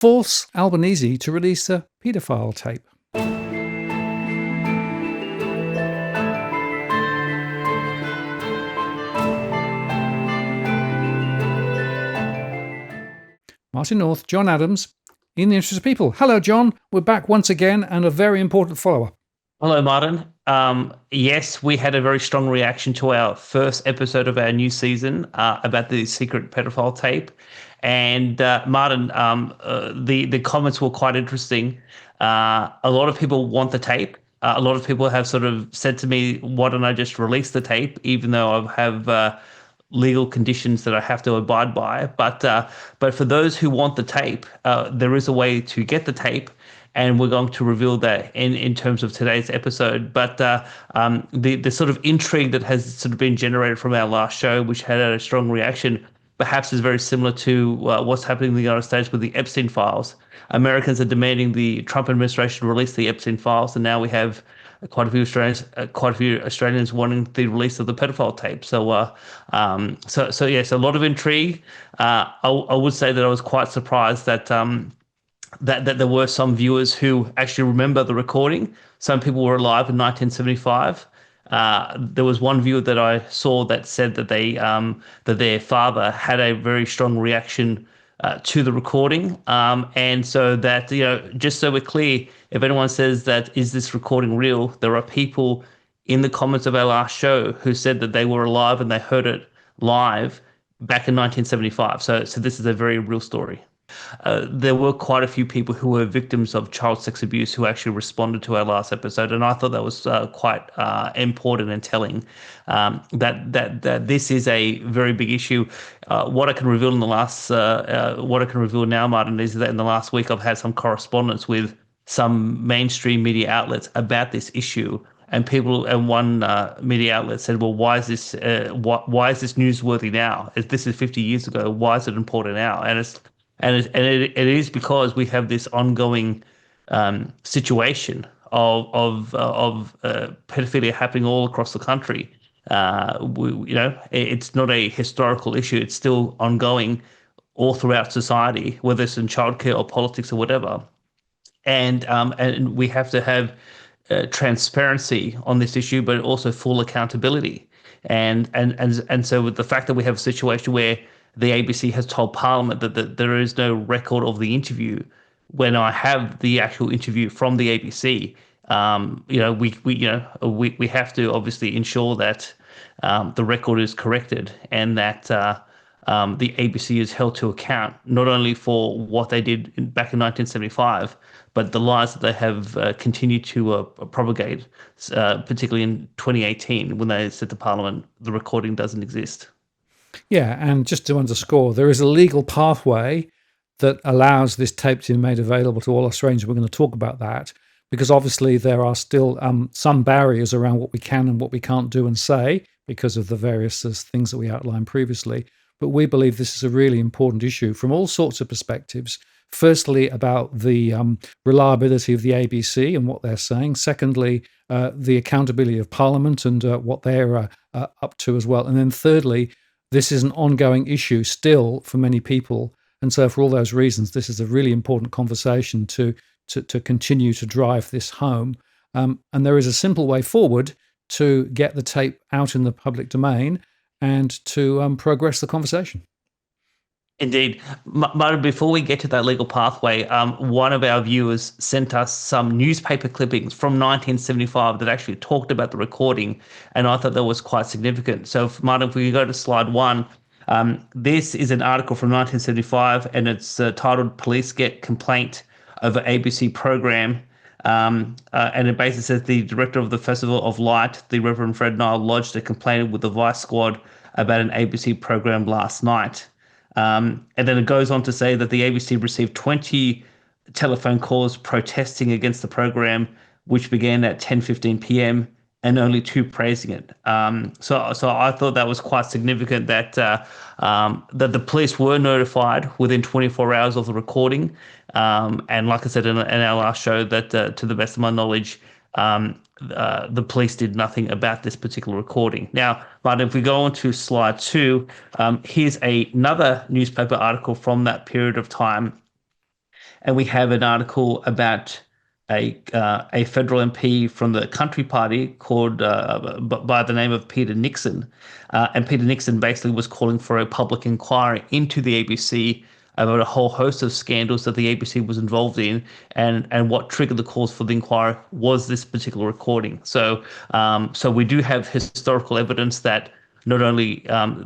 force Albanese to release a paedophile tape. Martin North, John Adams, in the interest of people. Hello, John. We're back once again and a very important follow-up. Hello, Martin. Yes, we had a very strong reaction to our first episode of our new season about the secret pedophile tape. And Martin, the comments were quite interesting. A lot of people want the tape. A lot of people have sort of said to me, "Why don't I just release the tape?" Even though I have legal conditions that I have to abide by. But for those who want the tape, there is a way to get the tape, and we're going to reveal that in terms of today's episode. But the sort of intrigue that has sort of been generated from our last show, which had a strong reaction, perhaps is very similar to what's happening in the United States with the Epstein files. Americans are demanding the Trump administration release the Epstein files, and now we have quite a few Australians wanting the release of the pedophile tape. So yes, a lot of intrigue. I would say that I was quite surprised that that there were some viewers who actually remember the recording. Some people were alive in 1975. There was one viewer that I saw that said that that their father had a very strong reaction to the recording, and so that, just so we're clear, if anyone says that is this recording real, there are people in the comments of our last show who said that they were alive and they heard it live back in 1975. So this is a very real story. There were quite a few people who were victims of child sex abuse who actually responded to our last episode, and I thought that was quite important and telling, that this is a very big issue. What I can reveal what I can reveal now, Martin, is that in the last week I've had some correspondence with some mainstream media outlets about this issue. And one media outlet said, "Well, why is this newsworthy now? If this is 50 years ago, why is it important now?" And it is because we have this ongoing situation of pedophilia happening all across the country. It's not a historical issue; it's still ongoing all throughout society, whether it's in childcare or politics or whatever. And we have to have transparency on this issue, but also full accountability. And so with the fact that we have a situation where the ABC has told Parliament that there is no record of the interview, when I have the actual interview from the ABC, we have to obviously ensure that the record is corrected, and that the ABC is held to account not only for what they did back in 1975, but the lies that they have continued to propagate, particularly in 2018 when they said to Parliament the recording doesn't exist. Yeah, and just to underscore, there is a legal pathway that allows this tape to be made available to all Australians. We're going to talk about that because obviously there are still some barriers around what we can and what we can't do and say because of the various things that we outlined previously. But we believe this is a really important issue from all sorts of perspectives. Firstly, about the reliability of the ABC and what they're saying. Secondly, the accountability of Parliament and what they're up to as well. And then thirdly, this is an ongoing issue still for many people. And so for all those reasons, this is a really important conversation to continue to drive this home. And there is a simple way forward to get the tape out in the public domain and to progress the conversation. Indeed. Martin, before we get to that legal pathway, one of our viewers sent us some newspaper clippings from 1975 that actually talked about the recording, and I thought that was quite significant. So, Martin, if we go to slide one, this is an article from 1975, and it's titled "Police Get Complaint Over ABC Program." And it basically says the director of the Festival of Light, the Reverend Fred Nile, lodged a complaint with the Vice Squad about an ABC program last night. And then it goes on to say that the ABC received 20 telephone calls protesting against the program, which began at 10:15 p.m. and only 2 praising it. So I thought that was quite significant that that the police were notified within 24 hours of the recording. And like I said in our last show, that to the best of my knowledge, the police did nothing about this particular recording. Now, but if we go on to slide 2, here's another newspaper article from that period of time. and we have an article about a federal MP from the Country Party called by the name of Peter Nixon, and Peter Nixon basically was calling for a public inquiry into the ABC about a whole host of scandals that the ABC was involved in, and what triggered the calls for the inquiry was this particular recording. So we do have historical evidence that not only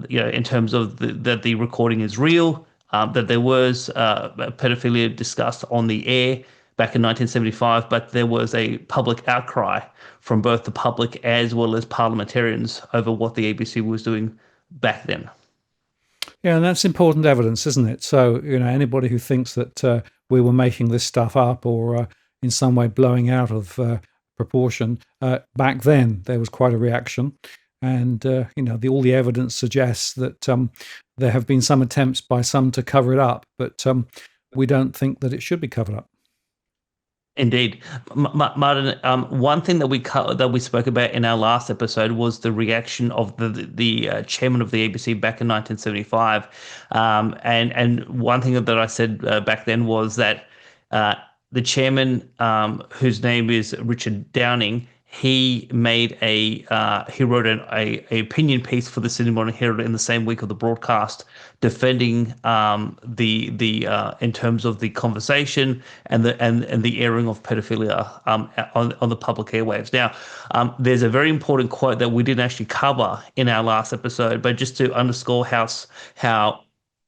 in terms of that the recording is real, that there was pedophilia discussed on the air back in 1975, but there was a public outcry from both the public as well as parliamentarians over what the ABC was doing back then. Yeah, and that's important evidence, isn't it? So, anybody who thinks that we were making this stuff up or in some way blowing out of proportion, back then there was quite a reaction. And, all the evidence suggests that there have been some attempts by some to cover it up, but we don't think that it should be covered up. Indeed, Martin. One thing that we spoke about in our last episode was the reaction of the chairman of the ABC back in 1975, and one thing that I said back then was that the chairman, whose name is Richard Downing, he wrote a opinion piece for the Sydney Morning Herald in the same week of the broadcast, defending the in terms of the conversation and the airing of pedophilia on the public airwaves. Now, there's a very important quote that we didn't actually cover in our last episode, but just to underscore how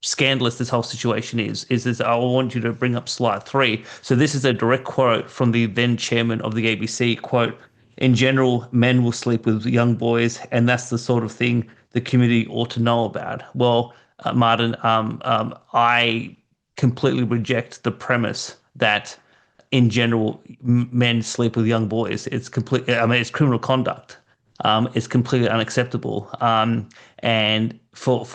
scandalous this whole situation is I want you to bring up slide 3. So this is a direct quote from the then chairman of the ABC. Quote, "In general, men will sleep with young boys, and that's the sort of thing the community ought to know about." Well, Martin, I completely reject the premise that in general men sleep with young boys. It's complete. I mean, it's criminal conduct. It's completely unacceptable. And for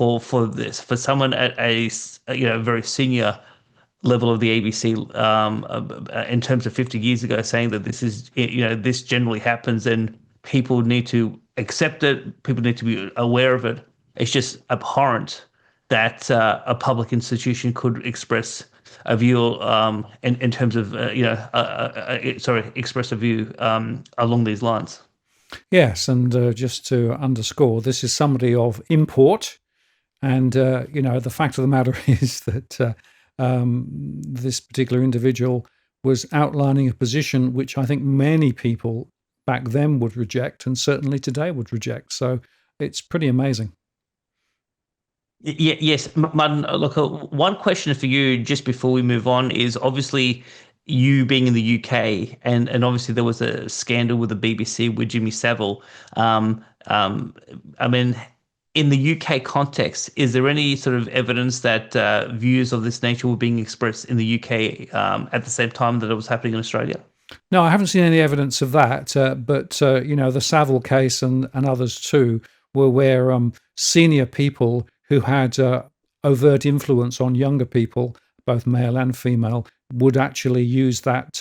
someone at a very senior level of the ABC, in terms of 50 years ago, saying that this generally happens and people need to accept it, people need to be aware of it. It's just abhorrent that a public institution could express a view in terms of express a view along these lines. Yes, and just to underscore, this is somebody of import, and the fact of the matter is that this particular individual was outlining a position which I think many people back then would reject, and certainly today would reject. So it's pretty amazing. Yes, Martin. Look, one question for you just before we move on is obviously you being in the UK, and obviously there was a scandal with the BBC with Jimmy Savile. I mean, in the UK context, is there any sort of evidence that views of this nature were being expressed in the UK at the same time that it was happening in Australia? No, I haven't seen any evidence of that, but the Savile case and others too were where senior people who had overt influence on younger people, both male and female, would actually use that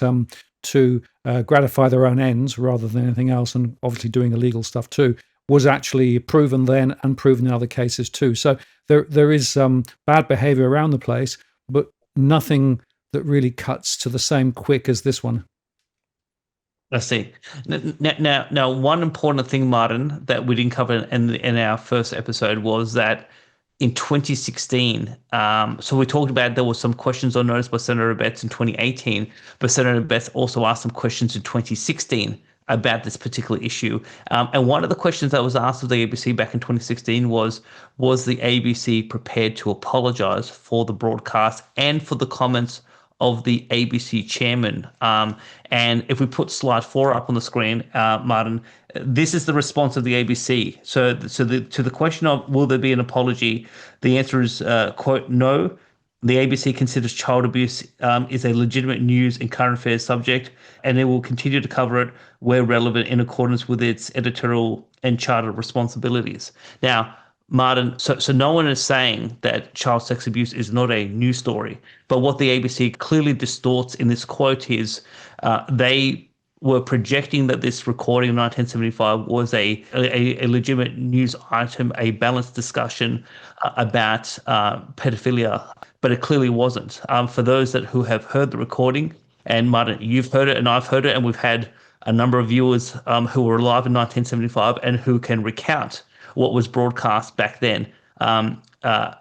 to gratify their own ends rather than anything else, and obviously doing illegal stuff too, was actually proven then and proven in other cases too. So there is bad behavior around the place, but nothing that really cuts to the same quick as this one. I see. Now, one important thing, Martin, that we didn't cover in our first episode was that in 2016, so we talked about there was some questions on notice by Senator Betts in 2018, but Senator Betts also asked some questions in 2016 about this particular issue. And one of the questions that was asked of the ABC back in 2016 was the ABC prepared to apologize for the broadcast and for the comments of the ABC chairman? And if we put slide 4 up on the screen, Martin, this is the response of the ABC. So to the question of will there be an apology, the answer is, quote, "No. The ABC considers child abuse is a legitimate news and current affairs subject, and it will continue to cover it where relevant in accordance with its editorial and charter responsibilities." Now, Martin, so no one is saying that child sex abuse is not a news story, but what the ABC clearly distorts in this quote is they were projecting that this recording of 1975 was a legitimate news item, a balanced discussion about pedophilia, but it clearly wasn't. For those who have heard the recording, and Martin, you've heard it and I've heard it, and we've had a number of viewers who were alive in 1975 and who can recount what was broadcast back then. I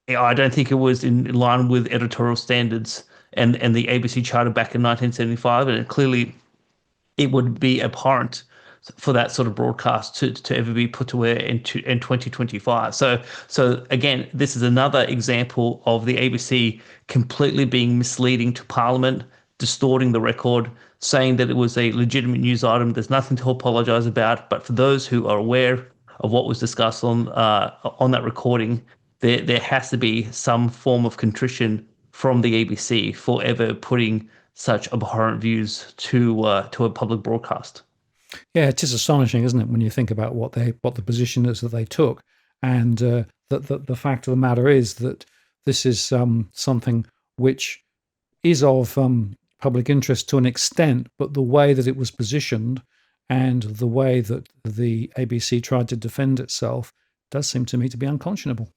don't think it was in line with editorial standards and the ABC charter back in 1975, and clearly it would be abhorrent for that sort of broadcast to ever be put to air in 2025. So again, this is another example of the ABC completely being misleading to Parliament, distorting the record, saying that it was a legitimate news item. There's nothing to apologise about. But for those who are aware of what was discussed on that recording, there has to be some form of contrition from the ABC for ever putting such abhorrent views to a public broadcast. Yeah, it is astonishing, isn't it, when you think about what the position is that they took, and the fact of the matter is that this is something which is of public interest to an extent, but the way that it was positioned and the way that the ABC tried to defend itself does seem to me to be unconscionable.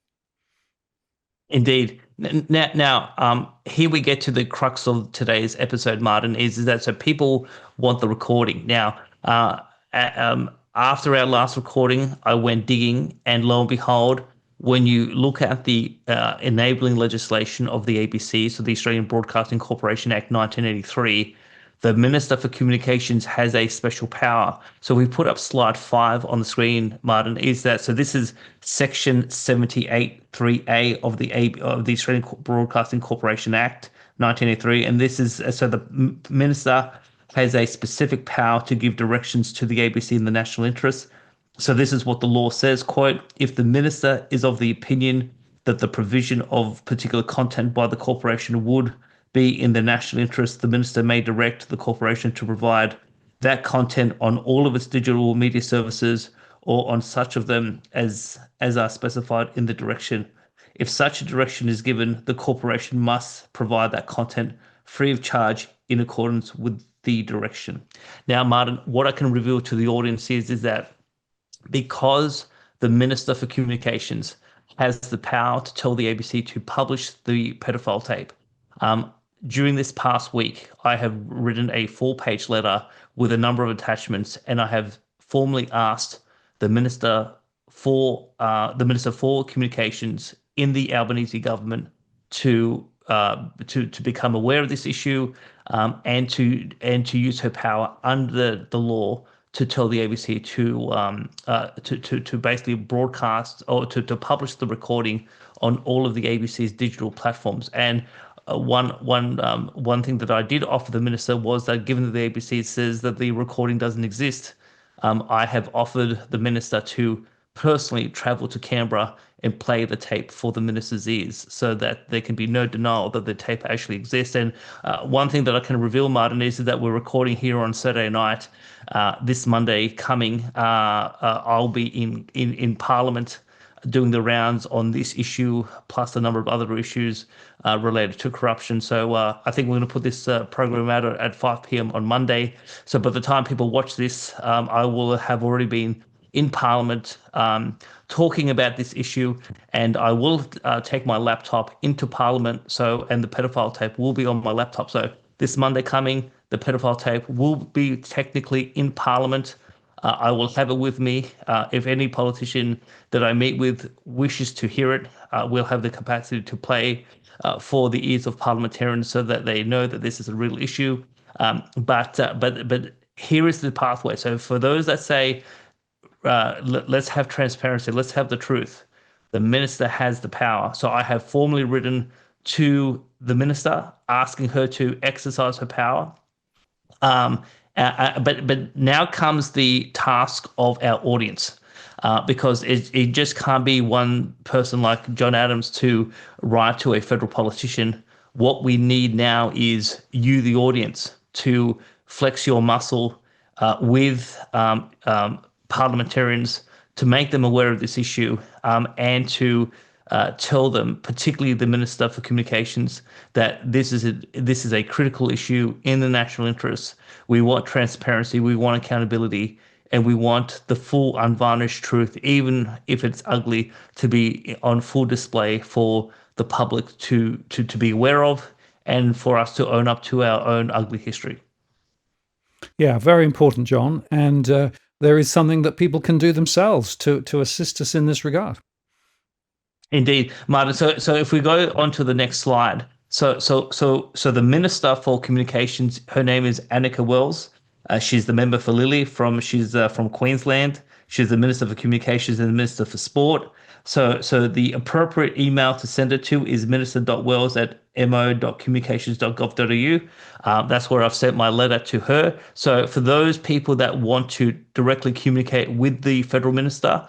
Indeed. Now, here we get to the crux of today's episode, Martin, is that so people want the recording. Now, after our last recording, I went digging, and lo and behold, when you look at the enabling legislation of the ABC, so the Australian Broadcasting Corporation Act 1983, the Minister for Communications has a special power. So we put up slide 5 on the screen, Martin, is that, so this is section 78(3)(a) of the Australian Broadcasting Corporation Act 1983. And this is, so the Minister has a specific power to give directions to the ABC in the national interest. So this is what the law says, quote, if the Minister is of the opinion that the provision of particular content by the corporation would be in the national interest, the Minister may direct the corporation to provide that content on all of its digital media services or on such of them as are specified in the direction. If such a direction is given, the corporation must provide that content free of charge in accordance with the direction. Now, Martin, what I can reveal to the audience is that because the Minister for Communications has the power to tell the ABC to publish the pedophile tape, during this past week, I have written a 4-page letter with a number of attachments, and I have formally asked the Minister for Communications in the Albanese Government to become aware of this issue, and to use her power under the law to tell the ABC to basically broadcast or to publish the recording on all of the ABC's digital platforms. And one thing that I did offer the Minister was that, given that the ABC says that the recording doesn't exist, I have offered the Minister to personally travel to Canberra and play the tape for the Minister's ears, so that there can be no denial that the tape actually exists. And one thing that I can reveal, Martin, is that we're recording here on Saturday night. This Monday coming, I'll be in Parliament doing the rounds on this issue, plus a number of other issues related to corruption. So I think we're going to put this program out at 5 p.m. on Monday. So by the time people watch this, I will have already been in Parliament talking about this issue, and I will take my laptop into Parliament. And the pedophile tape will be on my laptop. So this Monday coming, the pedophile tape will be technically in Parliament. I will have it with me. If any politician that I meet with wishes to hear it, we'll have the capacity to play for the ears of parliamentarians, so that they know that this is a real issue. But here is the pathway. So for those that say, let's have transparency, let's have the truth, the Minister has the power. So I have formally written to the Minister asking her to exercise her power. But now comes the task of our audience, because it just can't be one person like John Adams to write to a federal politician. What we need now is you, the audience, to flex your muscle with parliamentarians, to make them aware of this issue, and to tell them, particularly the Minister for Communications, that this is a critical issue in the national interest. We want transparency, we want accountability, and we want the full unvarnished truth, even if it's ugly, to be on full display for the public to be aware of, and for us to own up to our own ugly history. Yeah, very important, John. And there is something that people can do themselves to assist us in this regard. Indeed, Martin. So if we go on to the next slide, so the Minister for Communications, her name is Annika Wells. She's the member for Lily she's from Queensland. She's the Minister for Communications and the Minister for Sport. So the appropriate email to send it to is minister.wells@mo.communications.gov.au. That's where I've sent my letter to her. So for those people that want to directly communicate with the federal minister,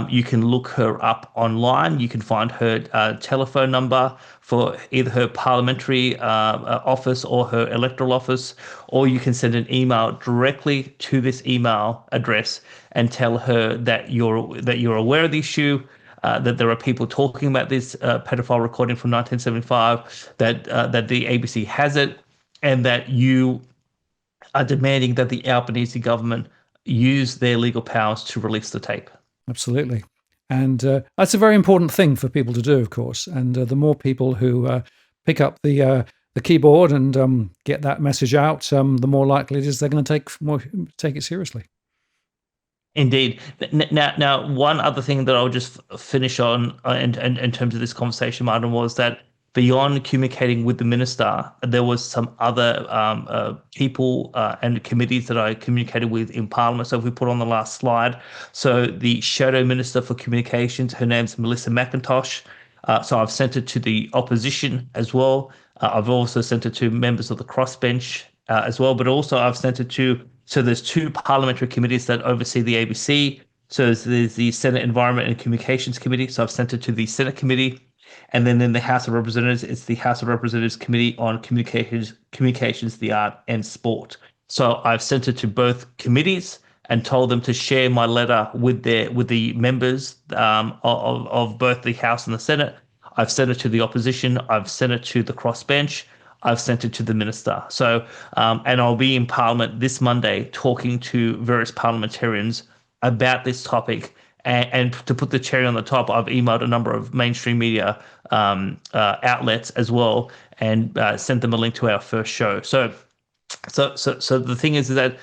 you can look her up online. You can find her telephone number for either her parliamentary office or her electoral office, or you can send an email directly to this email address and tell her that you're aware of the issue, that there are people talking about this pedophile recording from 1975, that the ABC has it, and that you are demanding that the Albanese government use their legal powers to release the tape. Absolutely. And that's a very important thing for people to do, of course. And the more people who pick up the keyboard and get that message out, the more likely it is they're going to take it seriously. Indeed. Now, one other thing that I'll just finish on in terms of this conversation, Martin, was that beyond communicating with the minister, there was some other people and committees that I communicated with in Parliament. So if we put on the last slide, so the Shadow Minister for Communications, her name's Melissa McIntosh. So I've sent it to the opposition as well. I've also sent it to members of the crossbench as well, but also I've sent it to, so there's two parliamentary committees that oversee the ABC. So there's the Senate Environment and Communications Committee. So I've sent it to the Senate Committee. And then in the House of Representatives, it's the House of Representatives Committee on Communications, the Art and Sport. So I've sent it to both committees and told them to share my letter with the members of both the House and the Senate. I've sent it to the opposition. I've sent it to the crossbench. I've sent it to the minister. So, and I'll be in Parliament this Monday talking to various parliamentarians about this topic. And to put the cherry on the top, I've emailed a number of mainstream media outlets as well, and sent them a link to our first show. So the thing is that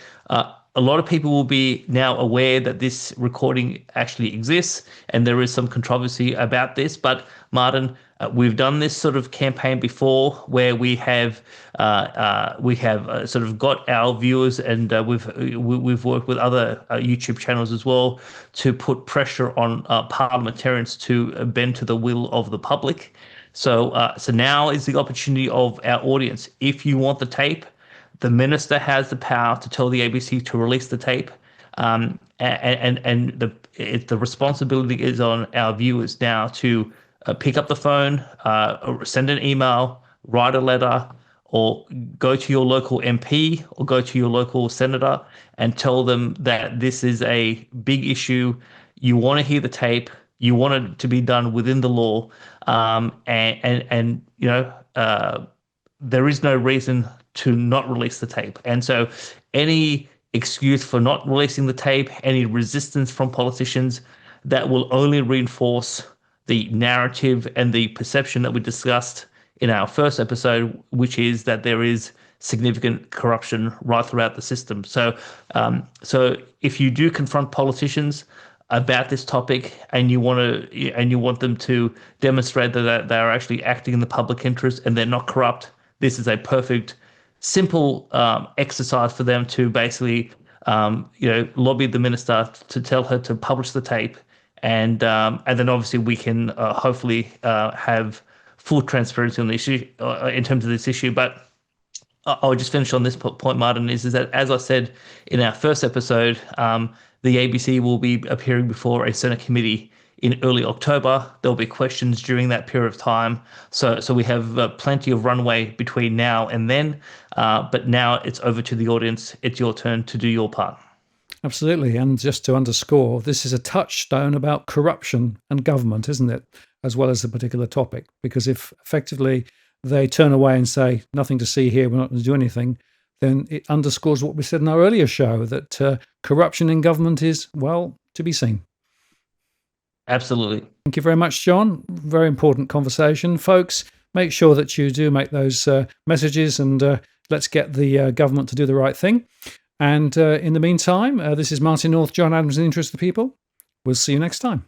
a lot of people will be now aware that this recording actually exists, and there is some controversy about this. But Martin, we've done this sort of campaign before, where we have sort of got our viewers, and we've worked with other YouTube channels as well to put pressure on parliamentarians to bend to the will of the public. So now is the opportunity of our audience. If you want the tape, the minister has the power to tell the ABC to release the tape, and the responsibility is on our viewers now to pick up the phone, or send an email, write a letter, or go to your local MP or go to your local senator and tell them that this is a big issue. You want to hear the tape. You want it to be done within the law, and you know, there is no reason to not release the tape. And so any excuse for not releasing the tape, any resistance from politicians, that will only reinforce the narrative and the perception that we discussed in our first episode, which is that there is significant corruption right throughout the system. So if you do confront politicians about this topic, and you want them to demonstrate that they are actually acting in the public interest and they're not corrupt, this is a perfect, simple exercise for them to basically, lobby the minister to tell her to publish the tape, and then obviously we can hopefully have full transparency on the issue in terms of this issue. But I'll just finish on this point, Martin, is that, as I said in our first episode, the ABC will be appearing before a Senate committee in early October. There'll be questions during that period of time. So we have plenty of runway between now and then. But now it's over to the audience. It's your turn to do your part. Absolutely. And just to underscore, this is a touchstone about corruption and government, isn't it? as well as the particular topic. Because if effectively they turn away and say, nothing to see here, we're not going to do anything, then it underscores what we said in our earlier show, that corruption in government is, well, to be seen. Absolutely. Thank you very much, John. Very important conversation. Folks, make sure that you do make those messages, and let's get the government to do the right thing. And in the meantime, this is Martin North, John Adams in the Interest of the People. We'll see you next time.